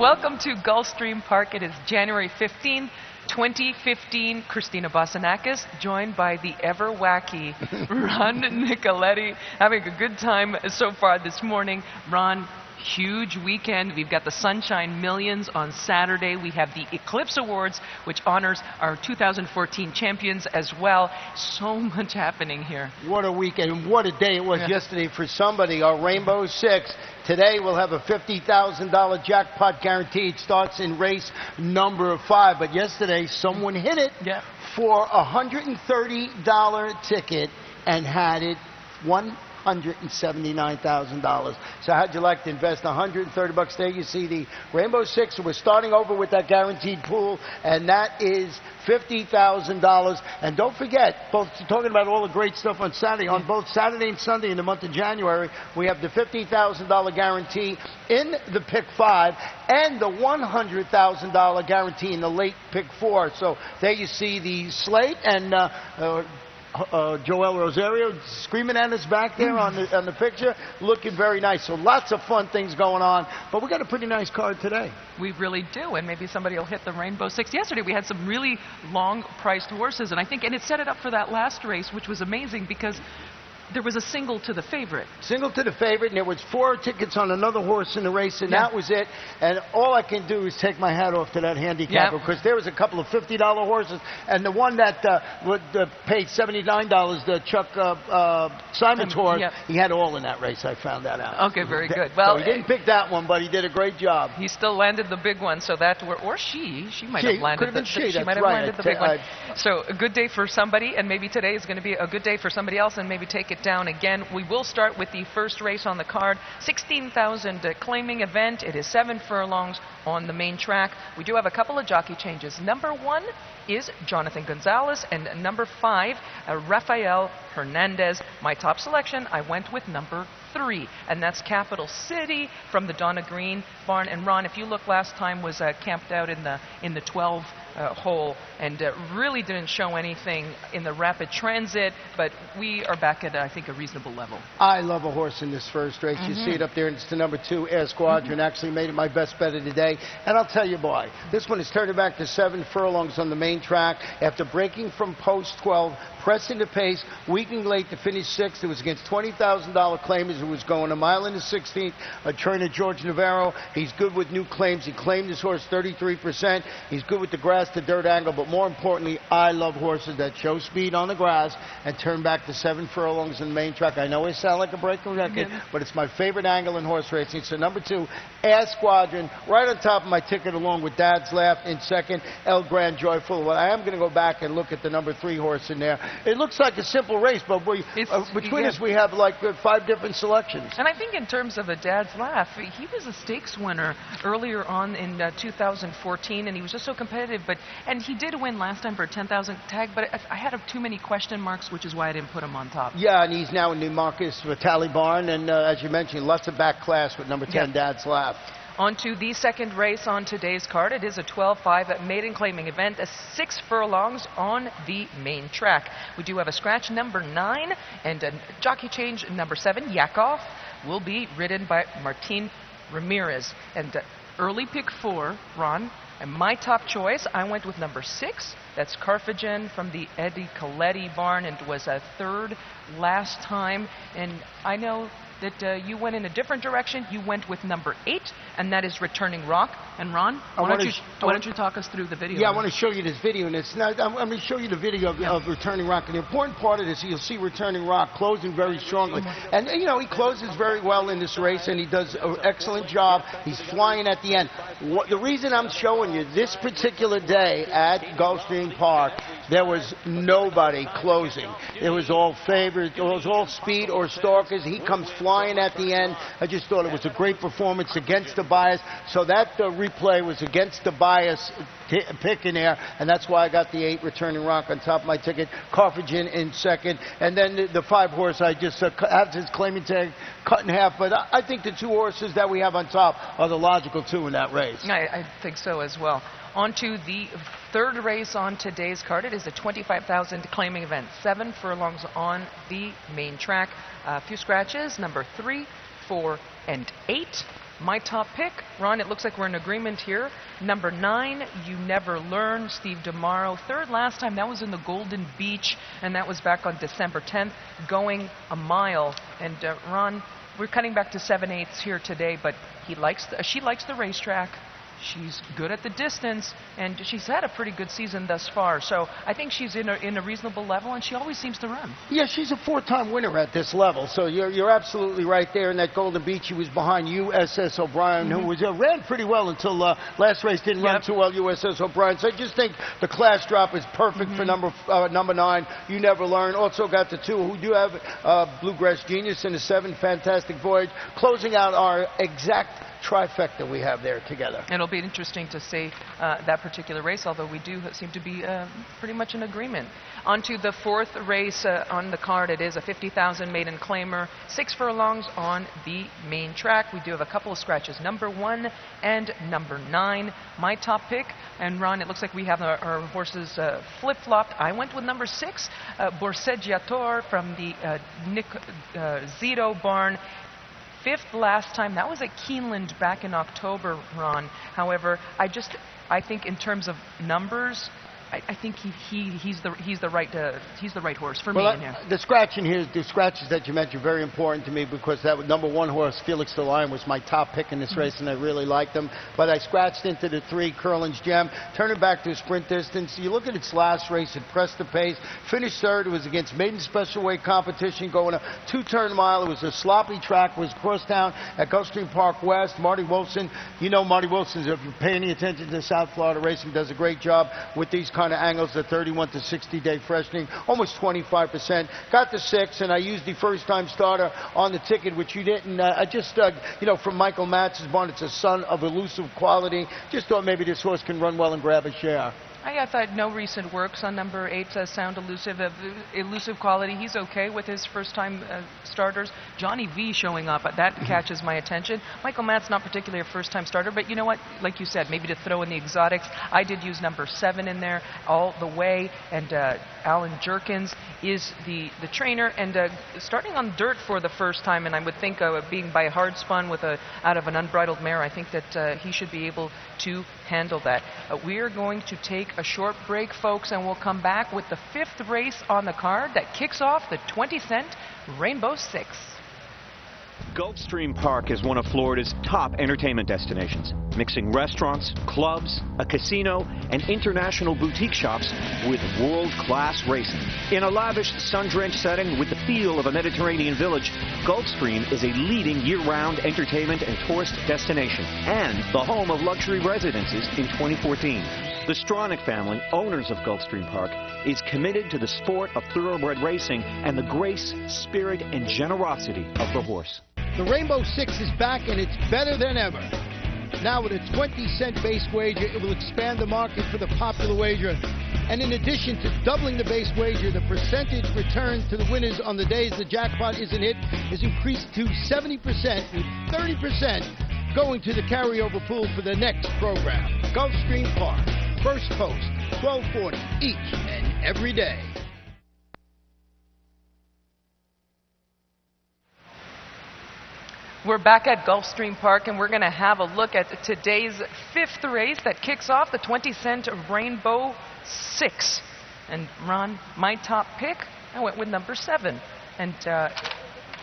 Welcome to Gulfstream Park. It is January 15th, 2015. Christina Bosanakis, joined by the ever wacky Ron Nicoletti, having a good time so far this morning. Ron, huge weekend. We've got the Sunshine Millions on Saturday. We have the Eclipse Awards, which honors our 2014 champions as well. So much happening here. What a weekend. What a day it was yesterday for somebody. Our Rainbow Six. Today we'll have a $50,000 jackpot guarantee. It starts in race number 5. But yesterday someone hit it for a $130 ticket and had it $179,000. So how'd you like to invest $130 there? You see the Rainbow Six. We're starting over with that guaranteed pool, and that is $50,000. And don't forget, both talking about all the great stuff on Saturday, on both Saturday and Sunday in the month of January, we have the $50,000 guarantee in the pick 5 and the $100,000 guarantee in the late pick 4. So there you see the slate, and Joel Rosario screaming at us back there on the picture, looking very nice. So lots of fun things going on, but we got a pretty nice card today. We really do, and maybe somebody will hit the Rainbow Six. Yesterday we had some really long-priced horses, and it set it up for that last race, which was amazing because there was a single to the favorite. Single to the favorite, and there was 4 tickets on another horse in the race, and that was it. And all I can do is take my hat off to that handicapper, because there was a couple of $50 horses, and the one that paid $79, the Chuck Simon's horse, he had all in that race. I found that out. Okay, very good. Well, so he didn't pick that one, but he did a great job. He still landed the big one, so that or she might have landed the big one. So a good day for somebody, and maybe today is going to be a good day for somebody else, and maybe take it down again. We will start with the first race on the card, 16,000 claiming event. It is 7 furlongs on the main track. We do have a couple of jockey changes. Number 1 is Jonathan Gonzalez, and number 5, Rafael Hernandez. My top selection, I went with number 3, and that's Capital City from the Donna Green barn. And Ron, if you look, last time was camped out in the 12 hole, and really didn't show anything in the rapid transit, but we are back at, I think, a reasonable level. I love a horse in this first race. You see it up there, and it's the number 2, Air Squadron. Actually made it my best bet of the day, and I'll tell you why. This one is turning back to 7 furlongs on the main track after breaking from post 12, pressing the pace, weakening late to finish 6th. It was against $20,000 claimers. It was going a mile in the 16th. A trainer, George Navarro, he's good with new claims. He claimed his horse 33%. He's good with the grass to dirt angle, but more importantly, I love horses that show speed on the grass and turn back to 7 furlongs in the main track. I know I sound like a breaking record, but it's my favorite angle in horse racing. So number 2, Air Squadron, right on top of my ticket, along with Dad's Laugh in second, El Gran Joyful. Well, I am going to go back and look at the number 3 horse in there. It looks like a simple race, but between us we have like 5 different selections. And I think in terms of a Dad's Laugh, he was a stakes winner earlier on in 2014, and he was just so competitive. And he did win last time for a 10,000 tag, but I had too many question marks, which is why I didn't put him on top. Yeah, and he's now in New Marcus Vitale barn, and as you mentioned, lots of back class with number 10, Dad's Laugh. On to the second race on today's card. It is a 12-5 maiden claiming event, 6 furlongs on the main track. We do have a scratch number 9 and a jockey change number 7. Yakov will be ridden by Martin Ramirez. And early pick 4, Ron. And my top choice, I went with number 6. That's Carthagin from the Eddie Coletti barn, and was a 3rd last time. And I know that you went in a different direction. You went with number 8, and that is Returning Rock. And Ron, why don't you talk us through the video? Yeah, I want to show you this video, and I'm going to show you the video of Returning Rock. And the important part of this, you'll see Returning Rock closing very strongly. And, you know, he closes very well in this race, and he does an excellent job. He's flying at the end. The reason I'm showing you this particular day at Gulfstream Park, there was nobody closing. It was all favored. It was all speed or stalkers. He comes flying at the end. I just thought it was a great performance against the bias. So that replay was against the bias pick in there, and that's why I got the 8 Returning Rock on top of my ticket. Carthagin in second, and then the 5 horse I just have his claiming tag cut in half. But I think the 2 horses that we have on top are the logical 2 in that race. I think so as well. On to the third race on today's card. It is a 25,000 claiming event, 7 furlongs on the main track. A few scratches, number 3, 4, and 8. My top pick, Ron, it looks like we're in agreement here. Number 9, You Never Learn, Steve DeMauro. Third last time, that was in the Golden Beach, and that was back on December 10th, going a mile. And Ron, we're cutting back to 7/8 here today, but she likes the racetrack. She's good at the distance, and she's had a pretty good season thus far. So I think she's in a reasonable level, and she always seems to run. Yeah, she's a 4-time winner at this level. So you're absolutely right there. In that Golden Beach, she was behind USS O'Brien, who was ran pretty well until last race didn't run too well, USS O'Brien. So I just think the class drop is perfect for number 9, You Never Learn. Also got the 2 who do have Bluegrass Genius, and the 7, Fantastic Voyage, closing out our exact trifecta we have there together. And it'll be interesting to see that particular race, although we do seem to be pretty much in agreement. On to the 4th race on the card. It is a 50,000 maiden claimer, 6 furlongs on the main track. We do have a couple of scratches, number 1 and number 9. My top pick, and Ron, it looks like we have our horses flip-flopped. I went with number 6, Borseggiator from the Nick Zito barn. 5th last time. That was at Keeneland back in October, Ron. However, I think in terms of numbers, I think he's the right horse for me in here. The scratches that you mentioned are very important to me, because that number 1 horse, Felix the Lion, was my top pick in this race, and I really liked him. But I scratched into the 3, Curlin's Gem, turning back to a sprint distance. You look at its last race, it pressed the pace, finished 3rd. It was against maiden special weight competition, going a 2-turn mile. It was a sloppy track. It was crosstown at Gulfstream Park West. Marty Wilson, you know Marty Wilson, if you're paying any attention to South Florida racing, does a great job with these kind of angles, the 31 to 60 day freshening, almost 25%. Got the 6, and I used the first-time starter on the ticket, which you didn't. I just, from Michael Matz's barn, it's a son of elusive quality. Just thought maybe this horse can run well and grab a share. I thought no recent works on number 8 sound elusive. Elusive quality. He's okay with his first-time starters. Johnny V showing up. That catches my attention. Michael Matt's not particularly a first-time starter, but you know what? Like you said, maybe to throw in the exotics. I did use number 7 in there all the way, and Alan Jerkins is the trainer, and starting on dirt for the first time, and I would think being by hard spun out of an unbridled mare, I think that he should be able to handle that. We are going to take a short break, folks, and we'll come back with the 5th race on the card that kicks off the 20-cent Rainbow 6. Gulfstream Park is one of Florida's top entertainment destinations, mixing restaurants, clubs, a casino, and international boutique shops with world-class racing. In a lavish, sun-drenched setting with the feel of a Mediterranean village, Gulfstream is a leading year-round entertainment and tourist destination and the home of luxury residences in 2014. The Stronach family, owners of Gulfstream Park, is committed to the sport of thoroughbred racing and the grace, spirit, and generosity of the horse. The Rainbow 6 is back, and it's better than ever. Now with a 20-cent base wager, it will expand the market for the popular wager. And in addition to doubling the base wager, the percentage return to the winners on the days the jackpot isn't hit is increased to 70%, with 30% going to the carryover pool for the next program. Gulfstream Park. First post, 1240 each and every day. We're back at Gulfstream Park, and we're going to have a look at today's 5th race that kicks off the 20-cent Rainbow 6. And Ron, my top pick, I went with number 7. And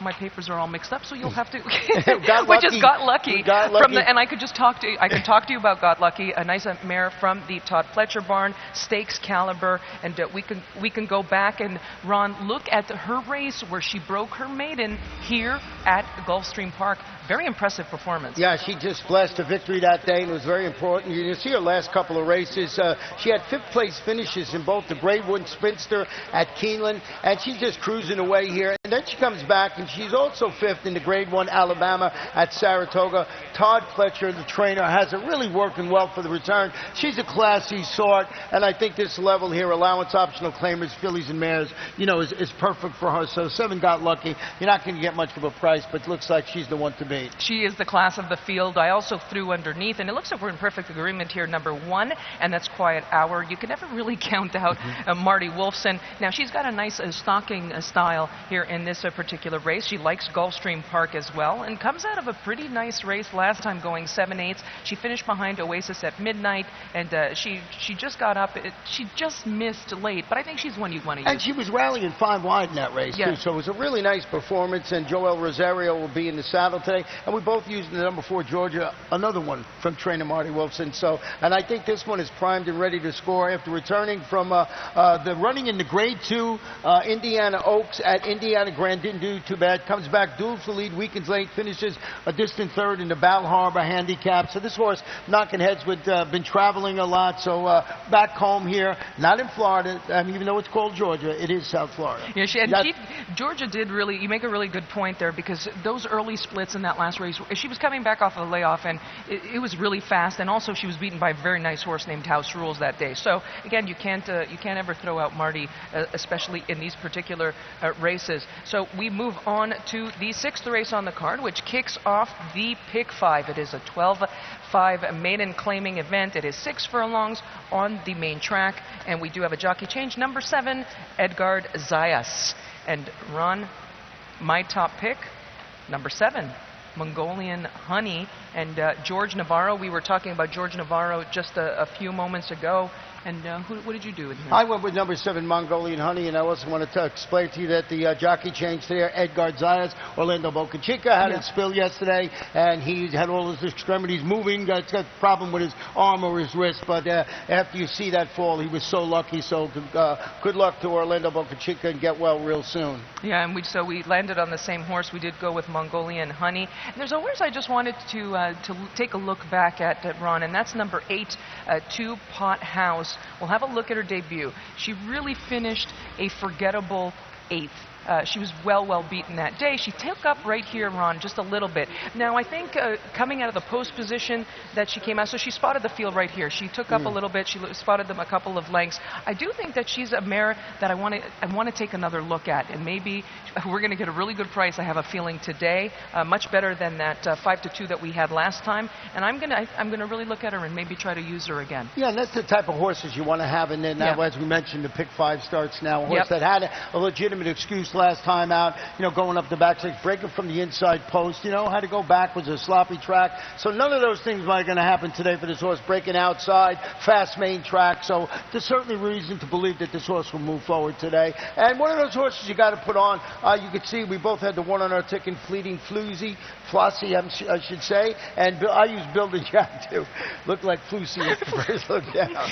my papers are all mixed up, so you'll have to. We just got lucky. And I could just talk to you. I could talk to you about Got Lucky, a nice mare from the Todd Fletcher barn, stakes caliber, and we can go back and Ron, look at her race where she broke her maiden here at Gulfstream Park. Very impressive performance. Yeah, she just blessed a victory that day, and it was very important. You see her last couple of races. She had 5th place finishes in both the Braidwood Sprinter at Keeneland, and she's just cruising away here. And then she comes back, and she's also 5th in the Grade 1 Alabama at Saratoga. Todd Fletcher, the trainer, has it really working well for the return. She's a classy sort, and I think this level here, allowance optional claimers, fillies and mares, is perfect for her. So 7 Got Lucky. You're not going to get much of a price, but it looks like she's the one to beat. She is the class of the field. I also threw underneath, and it looks like we're in perfect agreement here, number 1, and that's Quiet Hour. You can never really count out Marty Wolfson. Now, she's got a nice stalking style here in this particular race. race. She likes Gulfstream Park as well, and comes out of a pretty nice race last time, going 7/8. She finished behind Oasis at midnight, and she just got up. She just missed late, but I think she's one you'd want to use. And she was rallying 5 wide in that race, too, so it was a really nice performance, and Joel Rosario will be in the saddle today, and we both used the number 4 Georgia, another one from trainer Marty Wilson. So, and I think this one is primed and ready to score after returning from the running in the Grade 2 Indiana Oaks at Indiana Grand. Didn't do too bad. Comes back, duels the lead, weekends late, finishes a distant third in the Bal Harbor Handicap. So this horse knocking heads with, been traveling a lot. So back home here, not in Florida, even though it's called Georgia, it is South Florida. Yeah, Georgia did really, you make a really good point there, because those early splits in that last race, she was coming back off of the layoff, and it was really fast, and also she was beaten by a very nice horse named House Rules that day. So again, you can't ever throw out Marty, especially in these particular races. So we move on to the 6th race on the card, which kicks off the Pick 5. It is a 12-5 maiden claiming event. It is 6 furlongs on the main track, and we do have a jockey change. Number 7, Edgard Zayas. And Ron, my top pick, number 7, Mongolian Honey. And George Navarro, we were talking about George Navarro just a few moments ago. And what did you do with him? I went with number 7, Mongolian Honey, and I also want to explain to you that the jockey changed there. Edgar Zayas, Orlando Boca Chica, had a spill yesterday, and he had all his extremities moving. Got a problem with his arm or his wrist, but after you see that fall, he was so lucky. So good luck to Orlando Boca Chica, and get well real soon. Yeah, and so we landed on the same horse. We did go with Mongolian Honey. And there's a horse I just wanted to take a look back at, Ron, and that's number 8, Two Pot House. We'll have a look at her debut. She really finished a forgettable 8th. She was well beaten that day. She took up right here, Ron, just a little bit. Now, I think coming out of the post position that she came out, so she spotted the field right here. She took up a little bit. She spotted them a couple of lengths. I do think that she's a mare that I want to take another look at, and maybe we're going to get a really good price, I have a feeling, today, much better than that 5-2 that we had last time. And I'm gonna really look at her and maybe try to use her again. Yeah, and that's the type of horses you want to have. And then now, as we mentioned, the Pick 5 starts now. A horse that had a legitimate excuse last time out, going up the backside, breaking from the inside post, had to go back, was a sloppy track. So none of those things are going to happen today for this horse, breaking outside, fast main track. So there's certainly reason to believe that this horse will move forward today. And one of those horses you got to put on, you could see we both had the one on our ticket, Fleeting Floozy, Flossie, I should say, and I used Bill the Jack too. Looked like Floozy at the first look down.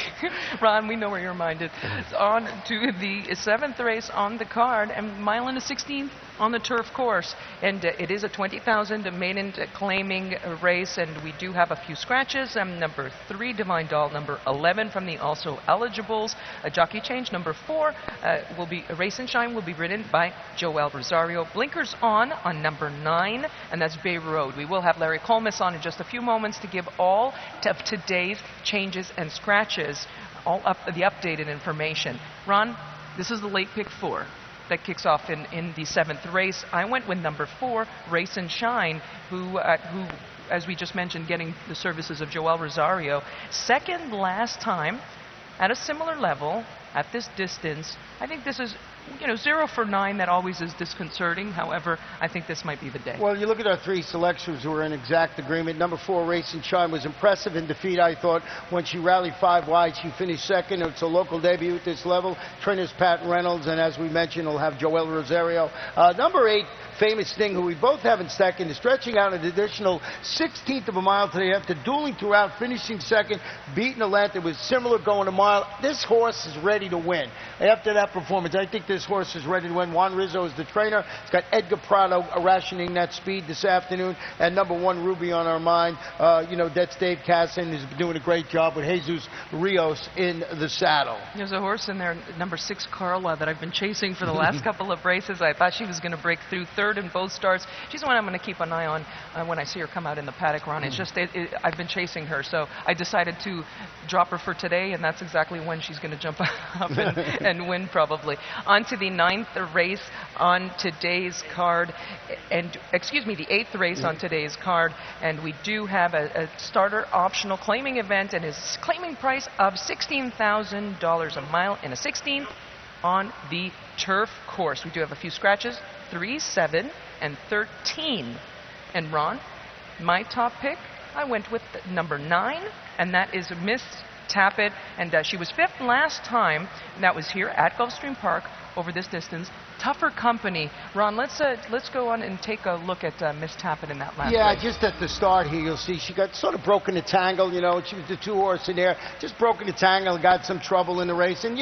Ron, we know where you're minded. On to the 7th race on the card, and mile and a 16th on the turf course, and it is a 20,000 maiden claiming race, and we do have a few scratches. Number 3, Divine Doll. Number 11 from the also eligibles. A jockey change. Number 4 will be Race and Shine, will be ridden by Joel Rosario. Blinkers on number 9, and that's Bay Road. We will have Larry Colmus on in just a few moments to give all of today's changes and scratches, all up the updated information. Ron, this is the late pick 4 that kicks off in the 7th race. I went with number 4, Race and Shine, who, as we just mentioned, getting the services of Joel Rosario. Second last time at a similar level, at this distance. I think this is, 0 for 9. That always is disconcerting. However, I think this might be the day. Well, you look at our 3 selections who are in exact agreement. Number 4, Race and Shine, was impressive in defeat, I thought. When she rallied 5 wide, she finished second. It's a local debut at this level. Trainers Pat Reynolds, and as we mentioned, we'll have Joel Rosario. Number 8, Famous Thing, who we both have in second, is stretching out an additional 16th of a mile today after dueling throughout, finishing second, beating a length. It was similar going a mile. This horse is ready to win. After that performance, I think this horse is ready to win. Juan Rizzo is the trainer. He's got Edgar Prado rationing that speed this afternoon, and number 1, Ruby, on our mind. That's Dave Cassin, who's doing a great job with Jesus Rios in the saddle. There's a horse in there, number 6, Carla, that I've been chasing for the last couple of races. I thought she was going to break through third in both starts. She's the one I'm going to keep an eye on when I see her come out in the paddock, Ron. It's just, I've been chasing her, so I decided to drop her for today, and that's exactly when she's going to jump up and win, probably. On to the 9th race on today's card, and the 8th race on today's card, and we do have a starter optional claiming event, and his claiming price of $16,000 a mile in a 16th on the turf course. We do have a few scratches. 3, 7, 1113. And Ron, my top pick, I went with number 9, and that is Miss Tappet, and she was 5th last time, and that was here at Gulfstream Park over this distance. Tougher company. Ron, let's go on and take a look at Miss Tappet in that last race. Just at the start here, you'll see she got sort of broken the tangle. You know, she was the 2-horse in there, just broken the tangle, got some trouble in the race, and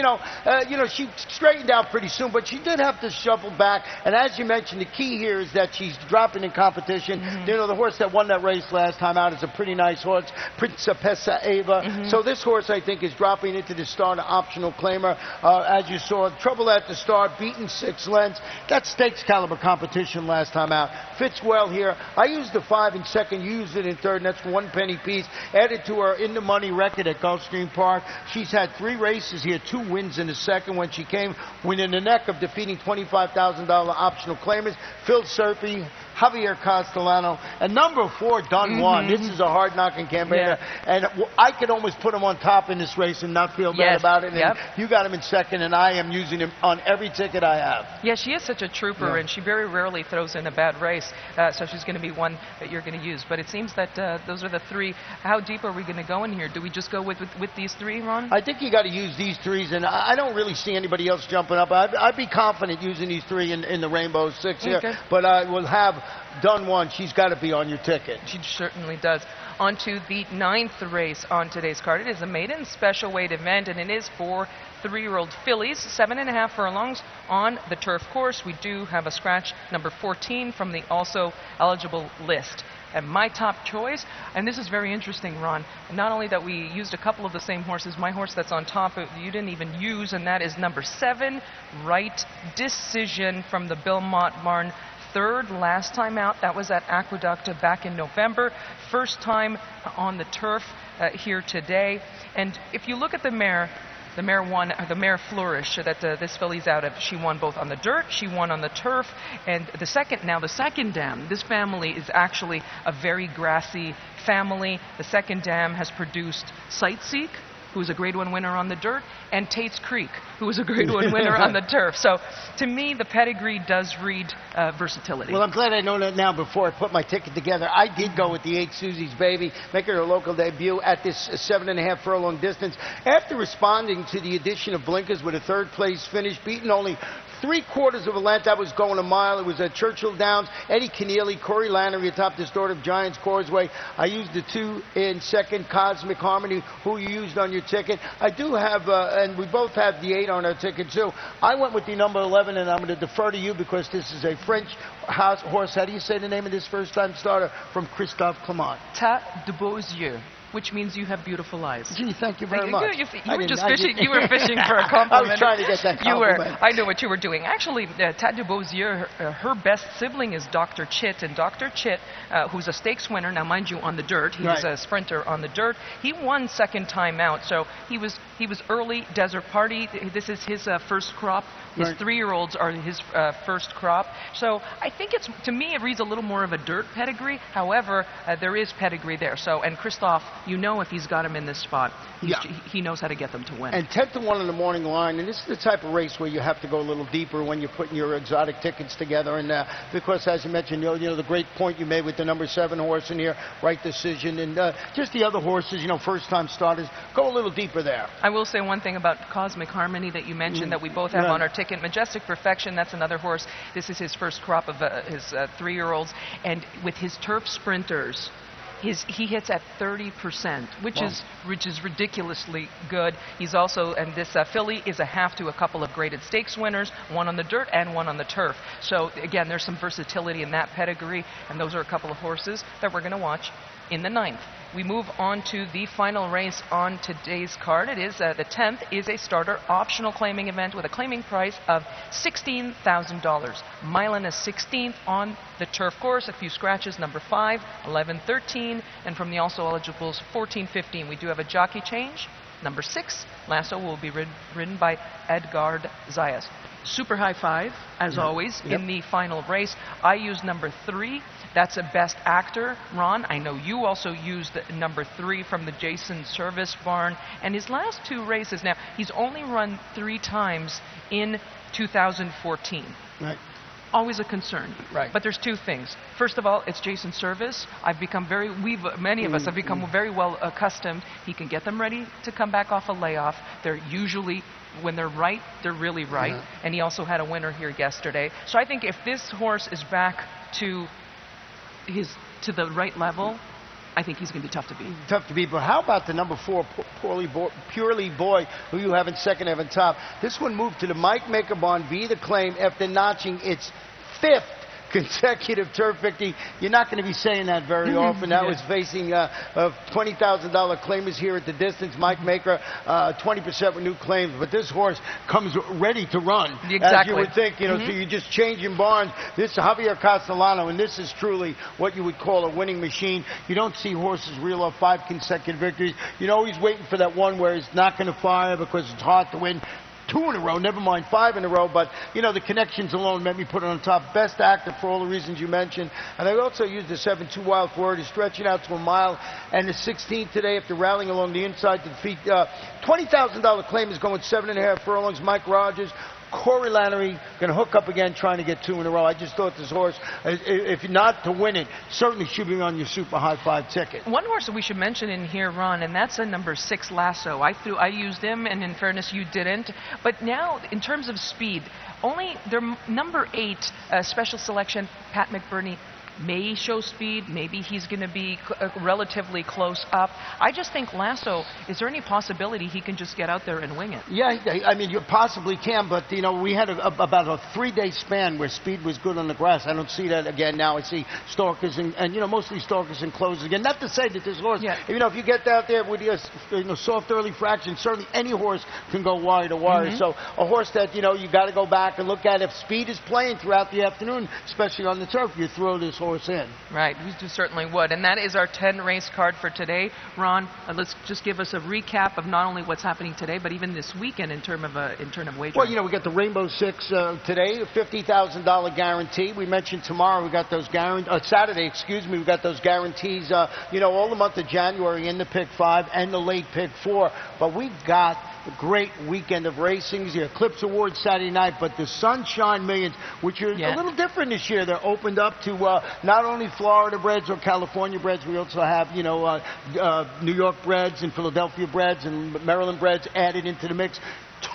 she straightened out pretty soon, but she did have to shuffle back. And as you mentioned, the key here is that she's dropping in competition. You know, the horse that won that race last time out is a pretty nice horse, Principessa Eva. So this horse, I think, is dropping into the starter optional claimer. As you saw, trouble at the start, beaten 6 lengths. That stakes caliber competition last time out. Fits well here. I used the 5 in second, used it in third, and that's 1 penny piece. Added to her in the money record at Gulfstream Park. She's had 3 races here, 2 wins in the second when she came within the neck of defeating $25,000 optional claimers. Phil Serpi, Javier Castellano, and number 4, Done One. This is a hard-knocking campaign, and I could almost put him on top in this race and not feel bad about it. And you got him in second, and I am using him on every ticket I have. Yeah, she is such a trooper, and she very rarely throws in a bad race, so she's going to be one that you're going to use. But it seems that those are the 3. How deep are we going to go in here? Do we just go with these 3, Ron? I think you got to use these 3s, and I don't really see anybody else jumping up. I'd be confident using these 3 in the Rainbow 6 here, but I will have Done One. She's got to be on your ticket. She certainly does. On to the 9th race on today's card. It is a maiden special weight event, and it is for 3-year-old fillies, 7.5 furlongs on the turf course. We do have a scratch, number 14, from the also eligible list. And my top choice, and this is very interesting, Ron, not only that we used a couple of the same horses, my horse that's on top you didn't even use, and that is number 7, Right Decision from the Belmont Barn. 3rd last time out. That was at Aqueduct back in November. 1st time on the turf here today. And if you look at the mare Flourish that this filly's out of, she won both on the dirt, she won on the turf, and the second dam. This family is actually a very grassy family. The second dam has produced Sightseek, who was a Grade 1 winner on the dirt, and Tate's Creek, who was a Grade 1 winner on the turf. So, to me, the pedigree does read versatility. Well, I'm glad I know that now before I put my ticket together. I did go with the 8 Susie's Baby, making her local debut at this 7.5 furlong distance. After responding to the addition of blinkers with a 3rd place finish, beaten only 3/4 of a length. That was going a mile. It was at Churchill Downs. Eddie Keneally, Corey Lannery atop the start of Giants Causeway. I used the 2 in second, Cosmic Harmony, who you used on your ticket. I do have, and we both have the 8 on our ticket too. I went with the number 11, and I'm going to defer to you because this is a French horse. How do you say the name of this first-time starter? From Christophe Clement. Tas de beaux yeux, which means you have beautiful eyes. Gee, thank you very much. You were just fishing. You were fishing for a compliment. I was trying to get that compliment. I know what you were doing. Actually, Tas de beaux yeux, her best sibling is Dr. Chit, and Dr. Chit, who's a stakes winner, now mind you, on the dirt. He was a sprinter on the dirt. He won 2nd time out, so he was early. Desert Party. This is his first crop. His 3-year-olds are his first crop. So I think to me, it reads a little more of a dirt pedigree. However, there is pedigree there. So, and Christophe, if he's got him in this spot, he knows how to get them to win. And 10-1 in the morning line, and this is the type of race where you have to go a little deeper when you're putting your exotic tickets together. And because, as you mentioned, the great point you made with the number 7 horse in here, Right Decision, and just the other horses, first-time starters, go a little deeper there. I will say one thing about Cosmic Harmony that you mentioned that we both have on our ticket. Majestic Perfection, that's another horse. This is his first crop of his 3-year-olds, and with his turf sprinters, he hits at 30%, which is ridiculously good. He's also, and this filly is a half to a couple of graded stakes winners, 1 on the dirt and 1 on the turf. So again, there's some versatility in that pedigree, and those are a couple of horses that we're going to watch in the 9th. We move on to the final race on today's card. It is the 10th is a starter optional claiming event with a claiming price of $16,000. Mile and a 16th on the turf course. A few scratches, number 5, 11, 13, and from the also eligibles, 14, 15. We do have a jockey change. Number 6, Lasso, will be ridden by Edgard Zayas. Super high 5, as always, in the final race. I used number 3. That's a best actor. Ron, I know you also used number 3 from the Jason Service Barn. And his last 2 races, now, he's only run 3 times in 2014. Right. always a concern. Right. But there's two things. First of all, it's Jason's service. Many of us have become very well accustomed. He can get them ready to come back off a layoff. They're usually, when they're right, they're really right. And he also had a winner here yesterday. So I think if this horse is back to the right level, I think he's going to be tough to beat. Tough to beat, but how about the number 4, Purely Boy, who you have in second, have in top? This one moved to the Mike Maker barn via the claim after notching its 5th consecutive turf victory. You're not going to be saying that very often. That was facing $20,000 claimers here at the distance. Mike Maker, 20% with new claims, but this horse comes ready to run. Exactly. As you would think, you know, so you're just changing barns. This is Javier Castellano, and this is truly what you would call a winning machine. You don't see horses reel off 5 consecutive victories. You're always waiting for that one where he's not going to fire because it's hard to win 2 in a row, never mind 5 in a row, but, you know, the connections alone made me put it on top. Best actor for all the reasons you mentioned. And I also used the 7-2 Wild Florida, stretching out to a mile, and the 16th today after rallying along the inside to defeat $20,000 claim is going 7.5 furlongs. Mike Rogers, Corey Lannery going to hook up again, trying to get 2 in a row. I just thought this horse, if not to win it, certainly should be on your super high 5 ticket. One horse that we should mention in here, Ron, and that's a number 6 Lasso. I used him, and in fairness, you didn't. But now, in terms of speed, only their number 8 special selection, Pat McBurney, may show speed. Maybe he's going to be relatively close up. I just think Lasso, is there any possibility he can just get out there and wing it? Yeah, I mean, you possibly can, but, you know, we had about a 3-day span where speed was good on the grass. I don't see that again now. I see stalkers and you know, mostly stalkers and closers again. Not to say that this horse, you know, if you get out there with your soft early fraction, certainly any horse can go wire to wire. So a horse that, you know, you got to go back and look at if speed is playing throughout the afternoon, especially on the turf, you throw this horse in. Right, we certainly would. And that is our 10 race card for today. Ron, let's just give us a recap of not only what's happening today, but even this weekend in terms of wagering. Well, you know, we got the Rainbow Six today, a $50,000 guarantee. We mentioned tomorrow we got those Saturday, excuse me, we got those guarantees, you know, all the month of January in the pick 5 and the late pick 4. But we got a great weekend of racing. The Eclipse Awards Saturday night, but the Sunshine Millions, which are a little different this year. They're opened up to not only Florida breds or California breds. We also have, you know, New York breds and Philadelphia breds and Maryland breds added into the mix.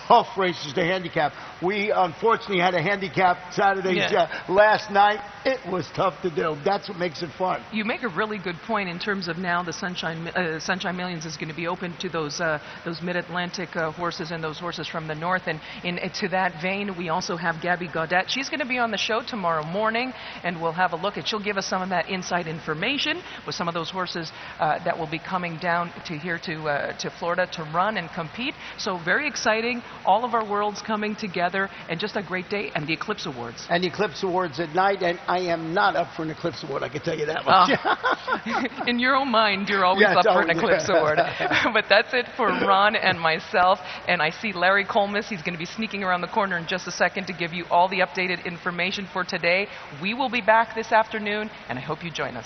Tough races to handicap. We unfortunately had a handicap Saturday last night. It was tough to do. That's what makes it fun. You make a really good point in terms of now the Sunshine Millions is going to be open to those mid-Atlantic horses and those horses from the north. And to that vein, we also have Gabby Gaudet. She's going to be on the show tomorrow morning, and we'll have a look at. She'll give us some of that inside information with some of those horses that will be coming down to here to Florida to run and compete. So very exciting. All of our worlds coming together, and just a great day. And the Eclipse Awards. And the Eclipse Awards at night, and I am not up for an Eclipse Award, I can tell you that much. In your own mind, you're always up for an Eclipse Award. But that's it for Ron and myself. And I see Larry Colmus. He's going to be sneaking around the corner in just a second to give you all the updated information for today. We will be back this afternoon, and I hope you join us.